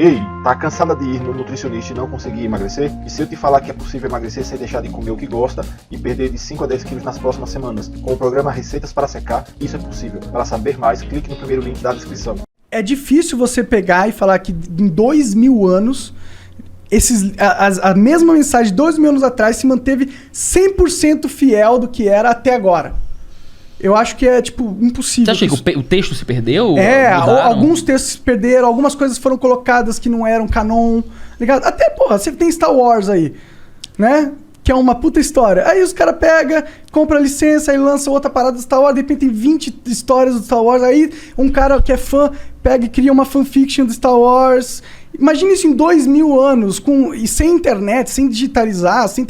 Ei, tá cansada de ir no nutricionista e não conseguir emagrecer? E se eu te falar que é possível emagrecer sem deixar de comer o que gosta e perder de 5 a 10 quilos nas próximas semanas? Com o programa Receitas para Secar, isso é possível. Para saber mais, clique no primeiro link da descrição. É difícil você pegar e falar que em 2000 anos, a mesma mensagem de 2000 anos atrás se manteve 100% fiel do que era até agora. Eu acho que é, tipo, impossível. Você acha que o texto se perdeu? Alguns textos se perderam, algumas coisas foram colocadas que não eram canon, ligado? Até, porra, você tem Star Wars aí, né? Que é uma puta história. Aí os caras pegam, compram a licença e lançam outra parada do Star Wars, de repente tem 20 histórias do Star Wars, aí um cara que é fã pega e cria uma fanfiction do Star Wars. Imagina isso em 2000 anos, e sem internet, sem digitalizar, sem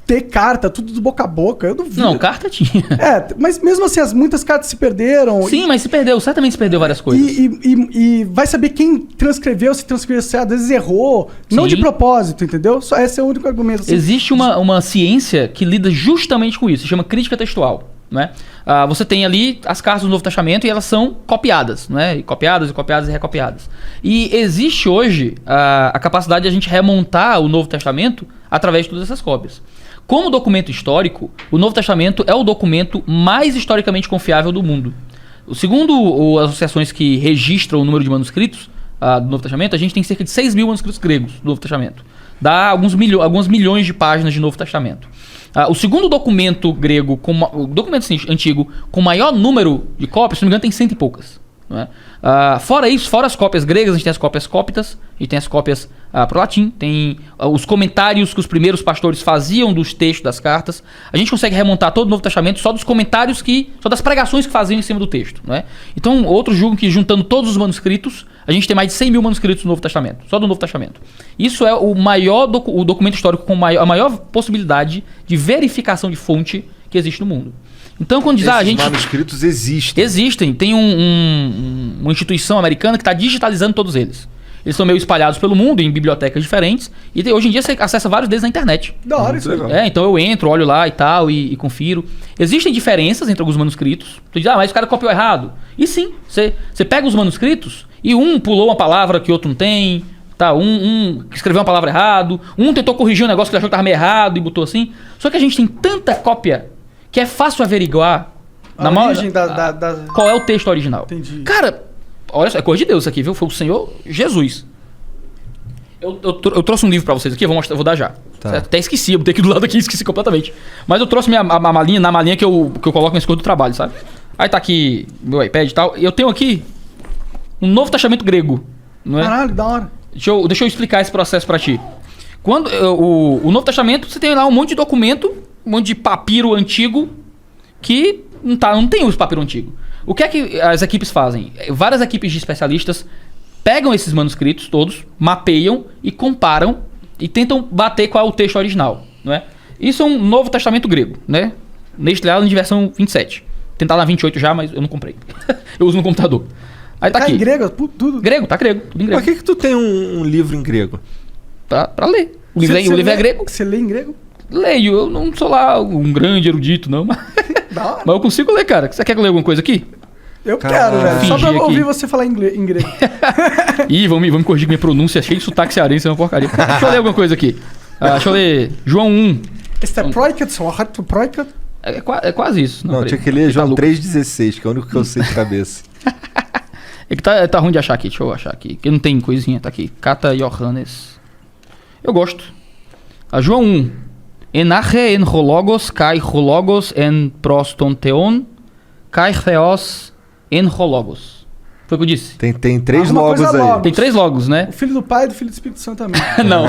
ter carta, tudo do boca a boca, eu duvido. Não, carta tinha. Mas mesmo assim, muitas cartas se perderam. Sim, mas se perdeu, certamente se perdeu várias coisas. E vai saber quem transcreveu, se transcreveu certo, às vezes errou, não de propósito, entendeu? Só esse é o único argumento. Assim. Existe uma ciência que lida justamente com isso, se chama crítica textual. Né? Você tem ali as cartas do Novo Testamento e elas são copiadas, né? E copiadas e recopiadas. E existe hoje a capacidade de a gente remontar o Novo Testamento através de todas essas cópias. Como documento histórico, o Novo Testamento é o documento mais historicamente confiável do mundo. Segundo as associações que registram o número de manuscritos do Novo Testamento, a gente tem cerca de 6 mil manuscritos gregos do Novo Testamento. Dá alguns milhões de páginas de Novo Testamento. O segundo documento grego, o documento antigo, com maior número de cópias, se não me engano, tem 100 e poucas. Né? Fora isso, fora as cópias gregas, a gente tem as cópias cóptas, a gente tem as cópias para o latim, tem os comentários que os primeiros pastores faziam dos textos das cartas. A gente consegue remontar todo o Novo Testamento só dos comentários só das pregações que faziam em cima do texto. Né? Então, outros julgam que juntando todos os manuscritos, a gente tem mais de 100 mil manuscritos do Novo Testamento, só do Novo Testamento. Isso é o documento histórico com a maior possibilidade de verificação de fonte que existe no mundo. Então, quando diz, esses manuscritos existem. Existem. Tem uma instituição americana que está digitalizando todos eles. Eles são meio espalhados pelo mundo, em bibliotecas diferentes. E hoje em dia você acessa vários deles na internet. Da hora isso. Então eu entro, olho lá e tal, e confiro. Existem diferenças entre alguns manuscritos. Tu diz, mas o cara copiou errado. E sim, você pega os manuscritos e um pulou uma palavra que o outro não tem. Tá, um escreveu uma palavra errado. Um tentou corrigir um negócio que ele achou que estava meio errado e botou assim. Só que a gente tem tanta cópia que é fácil averiguar qual é o texto original. Entendi. Cara, olha só, é coisa de Deus isso aqui, viu? Foi o Senhor Jesus. Eu trouxe um livro pra vocês aqui, eu vou dar já. Tá. Certo? Até esqueci, eu botei aqui do lado aqui, esqueci completamente. Mas eu trouxe a malinha que eu coloco nas coisas do trabalho, sabe? Aí tá aqui meu iPad e tal. E eu tenho aqui um Novo Testamento grego. Não é? Caralho, da hora. Deixa eu explicar esse processo pra ti. Quando o Novo Testamento, você tem lá um monte de documento, um monte de papiro antigo que não tem os papiro antigo. O que é que as equipes fazem? Várias equipes de especialistas pegam esses manuscritos todos, mapeiam e comparam e tentam bater qual é o texto original, não é? Isso é um Novo Testamento grego, né? Neste lado, de versão 27. Tentar na 28 já, mas eu não comprei. Eu uso no computador. Aí tá aqui. Em grego? Tudo? Grego, tá grego. Tudo em grego. Por que tu tem um livro em grego? Pra ler. O livro é grego. Você lê em grego? Leio. Eu não sou lá um grande erudito, não. Mas eu consigo ler, cara. Você quer que eu leia alguma coisa aqui? Eu quero, velho. Só pra ouvir você falar em grego. Ih, vamos me corrigir minha pronúncia. Cheio de sotaque cearense, é uma porcaria. Deixa eu ler alguma coisa aqui. Deixa eu ler João 1. É quase isso. Não, tinha que ler João 3,16, que é o único que eu sei de cabeça. É que tá ruim de achar aqui. Deixa eu achar aqui. Porque não tem coisinha. Tá aqui. Kata Johannes. Eu gosto. João 1. Enache en hologos kai hologos en prostonteon kai theos en hologos. Foi o que eu disse? Tem 3 logos aí. Logos. Tem 3 logos, né? O filho do Pai e do filho do Espírito Santo também. Não.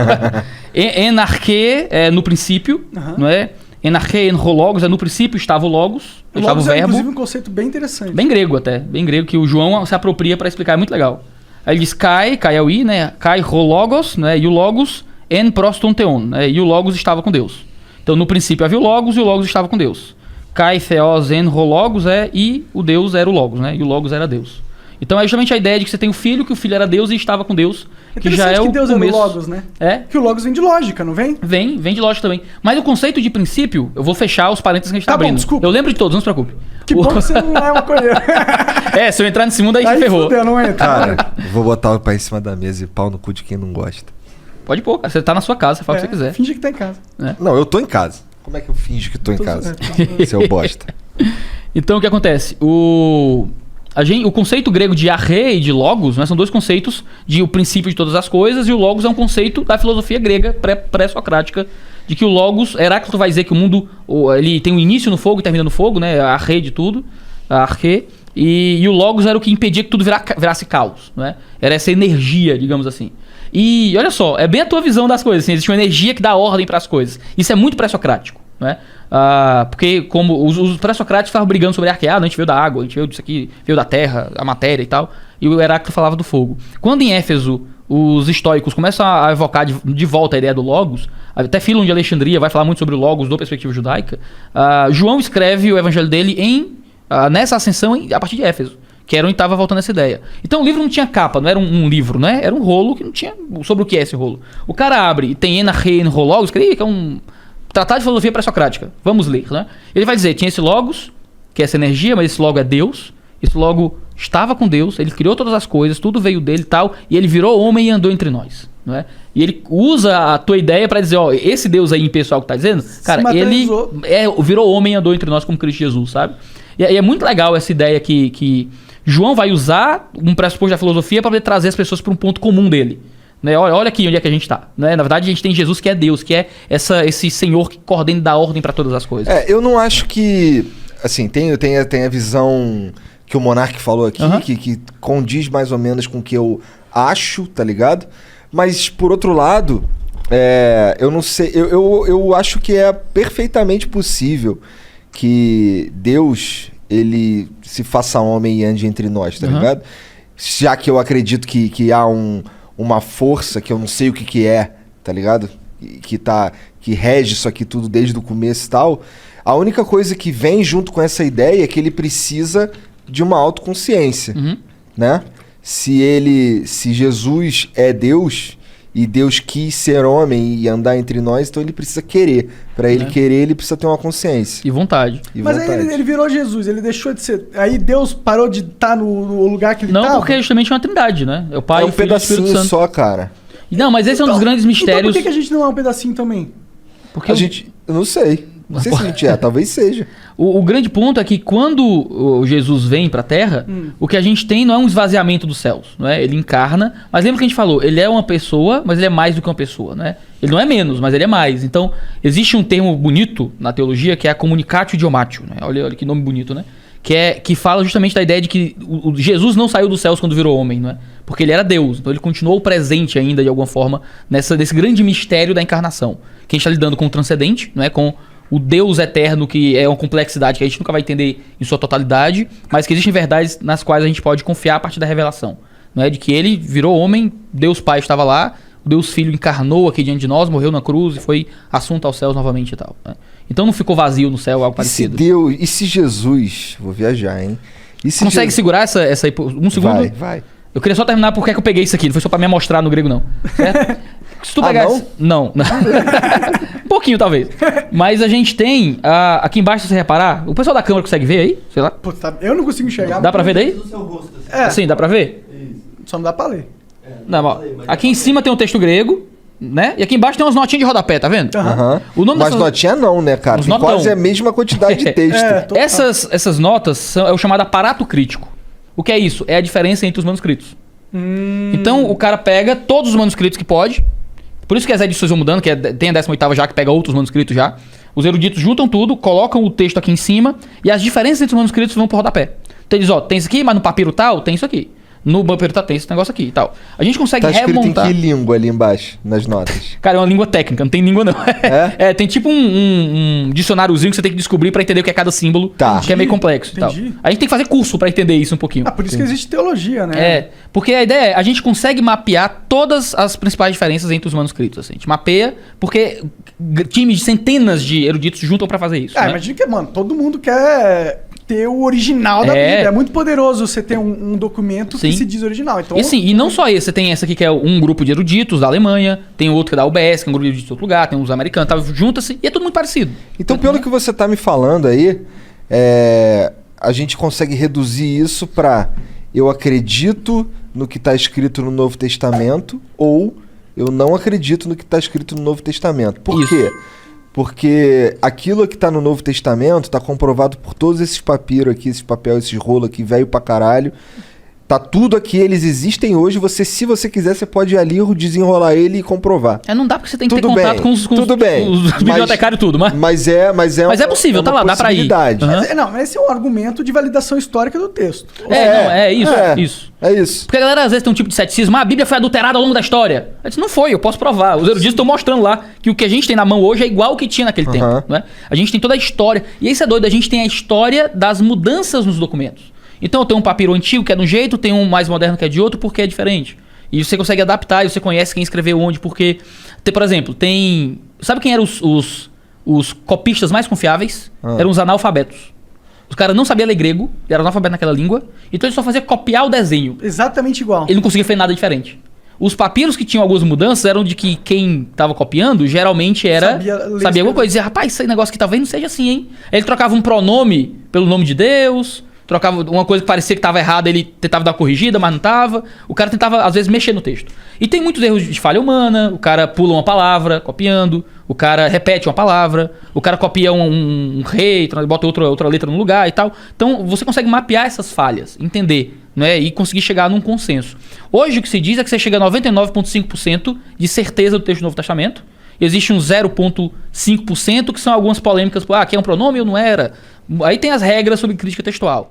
Enarche é no princípio, não é? Enarche en hologos é no princípio estava o logos. Estava o verbo. É inclusive um conceito bem interessante. Bem grego até. Bem grego, que o João se apropria para explicar. É muito legal. Aí ele diz kai é o i, né? Kai hologos, né? E o logos en prostonteon, né? E o logos estava com Deus. Então, no princípio havia o Logos e o Logos estava com Deus. Kai theos en ho Logos e o Deus era o Logos, né? E o Logos era Deus. Então é justamente a ideia de que você tem o filho, que o filho era Deus e estava com Deus, que já é o Deus começo. É do Logos, né? É? Que o Logos vem de lógica, não vem? Vem de lógica também. Mas o conceito de princípio, eu vou fechar os parênteses que a gente tá Tá bom, abrindo. desculpa. Eu lembro de todos, não se preocupe. Que bom que você não é maconheiro. Se eu entrar nesse mundo aí, ferrou. Fudeu, não entra. Cara, vou botar o pé em cima da mesa e pau no cu de quem não gosta. Pode pôr, cara. Você tá na sua casa, você fala o que você quiser. Finge que tá em casa. Não, eu tô em casa. Como é que eu finjo que tô em casa? Seu bosta. Então o que acontece? O conceito grego de arre e de logos, né, são dois conceitos de o princípio de todas as coisas, e o logos é um conceito da filosofia grega pré-socrática, de que o logos, Heráclito vai dizer que o mundo ele tem um início no fogo e termina no fogo, né, a arre de tudo, a arche, e o logos era o que impedia que tudo virasse caos, né? Era essa energia, digamos assim. E olha só, é bem a tua visão das coisas, assim, existe uma energia que dá ordem para as coisas. Isso é muito pré-socrático, né? Porque como os pré-socráticos estavam brigando sobre arqueado, a gente veio da água, a gente veio disso aqui, veio da terra, a matéria e tal, e o Heráclito falava do fogo. Quando em Éfeso os estoicos começam a evocar de volta a ideia do logos, até Fílon de Alexandria vai falar muito sobre o logos da perspectiva judaica, João escreve o evangelho dele nessa ascensão a partir de Éfeso, que era onde estava voltando essa ideia. Então o livro não tinha capa, não era um livro, né? Era um rolo que não tinha sobre o que é esse rolo. O cara abre e tem Enarre Logos, que é um tratado de filosofia pré-socrática. Vamos ler, né? Ele vai dizer, tinha esse logos, que é essa energia, mas esse logo é Deus. Esse logo estava com Deus, ele criou todas as coisas, tudo veio dele e tal, e ele virou homem e andou entre nós, não é? E ele usa a tua ideia para dizer, ó, esse Deus aí impessoal que tá dizendo, cara, ele virou homem e andou entre nós como Cristo Jesus, sabe? E é muito legal essa ideia que João vai usar um pressuposto da filosofia para poder trazer as pessoas para um ponto comum dele. Né? Olha aqui onde é que a gente está. Né? Na verdade, a gente tem Jesus que é Deus, que é esse Senhor que coordena e dá ordem para todas as coisas. Eu não acho que... Assim, tem a visão que o Monark falou aqui, que condiz mais ou menos com o que eu acho, tá ligado? Mas, por outro lado, eu não sei... Eu acho que é perfeitamente possível que Deus, ele se faça homem e ande entre nós, tá ligado? Já que eu acredito que há uma força que eu não sei o que é, tá ligado? Que rege isso aqui tudo desde o começo e tal. A única coisa que vem junto com essa ideia é que ele precisa de uma autoconsciência, né? Se Jesus é Deus e Deus quis ser homem e andar entre nós, então ele precisa querer. Para ele querer, ele precisa ter uma consciência. E vontade. Mas aí ele virou Jesus, ele deixou de ser... Aí Deus parou de estar no lugar que ele estava? Não, porque é justamente uma trindade, né? É o Pai, é um o Filho e o Espírito pedacinho Santo. só, cara. Não, mas esse é um dos grandes mistérios... Então por que a gente não é um pedacinho também? Porque Eu não sei. Não sei se a gente talvez seja. O grande ponto é que quando o Jesus vem para a Terra, o que a gente tem não é um esvaziamento dos céus, não é? Ele encarna, mas lembra que a gente falou, ele é uma pessoa, mas ele é mais do que uma pessoa, né? Ele não é menos, mas ele é mais. Então, existe um termo bonito na teologia que é a communicatio idiomatio, né? Olha que nome bonito, né? Que fala justamente da ideia de que o Jesus não saiu dos céus quando virou homem, não é? Porque ele era Deus, então ele continuou presente ainda de alguma forma nesse grande mistério da encarnação. Que a gente está lidando com o transcendente, não é? Com o Deus eterno, que é uma complexidade que a gente nunca vai entender em sua totalidade, mas que existem verdades nas quais a gente pode confiar a partir da revelação. Não é? De que ele virou homem, Deus Pai estava lá, o Deus Filho encarnou aqui diante de nós, morreu na cruz e foi assunto aos céus novamente e tal. Né? Então não ficou vazio no céu, algo parecido. E se Jesus... Vou viajar, hein? Consegue segurar essa um segundo? Vai. Eu queria só terminar porque é que eu peguei isso aqui, não foi só pra me mostrar no grego não. Certo? Se tu pegar não? Um pouquinho, talvez. Mas a gente tem... aqui embaixo, se você reparar... O pessoal da câmera consegue ver aí? Sei lá. Pô, eu não consigo enxergar. Dá pra ver daí? Sim, dá pra ver? Só não dá pra ler. Não, aqui em cima tem um texto grego, né? E aqui embaixo tem umas notinhas de rodapé, tá vendo? O nome Mas notinha não, né, cara? Tem quase a mesma quantidade de texto. Essas notas é o chamado aparato crítico. O que é isso? É a diferença entre os manuscritos. Então o cara pega todos os manuscritos que pode. Por isso que as edições vão mudando, que tem a 18ª já, que pega outros manuscritos já. Os eruditos juntam tudo, colocam o texto aqui em cima, e as diferenças entre os manuscritos vão pro rodapé. Então eles, tem isso aqui, mas no papiro tal, tem isso aqui. No papiro tal, tem esse negócio aqui e tal. A gente consegue remontar... Tá escrito em que língua ali embaixo, nas notas? Cara, é uma língua técnica, não tem língua não. Tem tipo um dicionáriozinho que você tem que descobrir pra entender o que é cada símbolo, que é meio complexo e tal. A gente tem que fazer curso pra entender isso um pouquinho. Por isso que existe teologia, né? Porque a ideia é, a gente consegue mapear todas as principais diferenças entre os manuscritos. Assim. A gente mapeia porque times de centenas de eruditos juntam pra fazer isso. Né? Imagina que, mano, todo mundo quer ter o original da Bíblia. É muito poderoso você ter um documento Sim. que se diz original. Então, E não só esse, você tem essa aqui que é um grupo de eruditos da Alemanha, tem outro que é da UBS, que é um grupo de eruditos de outro lugar, tem uns americanos, tá, junta-se e é tudo muito parecido. Então, pelo que você tá me falando aí, a gente consegue reduzir isso pra eu acredito no que está escrito no Novo Testamento ou eu não acredito no que está escrito no Novo Testamento. Por quê? Porque aquilo que está no Novo Testamento está comprovado por todos esses papiros aqui, esses papel, esses rolos aqui, velho pra caralho. Tá tudo aqui, eles existem hoje. Se você quiser, você pode ir ali, desenrolar ele e comprovar. Não dá porque você tem que ter contato com os bibliotecários e tudo, mas é possível, tá lá, dá pra ir. Uhum. Mas esse é um argumento de validação histórica do texto. Isso. É isso. Porque a galera às vezes tem um tipo de ceticismo, a Bíblia foi adulterada ao longo da história. Eu disse, não foi, eu posso provar. Os eruditos estão mostrando lá que o que a gente tem na mão hoje é igual ao que tinha naquele tempo. Né? A gente tem toda a história. E isso é doido, a gente tem a história das mudanças nos documentos. Então tem um papiro antigo que é de um jeito, tem um mais moderno que é de outro, porque é diferente. E você consegue adaptar, e você conhece quem escreveu onde, porque... Por exemplo, tem... Sabe quem eram os copistas mais confiáveis? Eram os analfabetos. Os caras não sabiam ler grego, era analfabeto naquela língua, então ele só fazia copiar o desenho. Exatamente igual. Ele não conseguia fazer nada diferente. Os papiros que tinham algumas mudanças eram de que quem estava copiando geralmente sabia alguma coisa. Dizia, rapaz, esse negócio que talvez não seja assim, hein? Aí ele trocava um pronome pelo nome de Deus... Trocava uma coisa que parecia que estava errada, ele tentava dar uma corrigida, mas não estava. O cara tentava, às vezes, mexer no texto. E tem muitos erros de falha humana, o cara pula uma palavra, copiando, o cara repete uma palavra, o cara copia um rei, bota outra letra no lugar e tal. Então, você consegue mapear essas falhas, entender, né, e conseguir chegar num consenso. Hoje, o que se diz é que você chega a 99,5% de certeza do texto do Novo Testamento. Existe um 0,5% que são algumas polêmicas, aqui é um pronome ou não era? Aí tem as regras sobre crítica textual.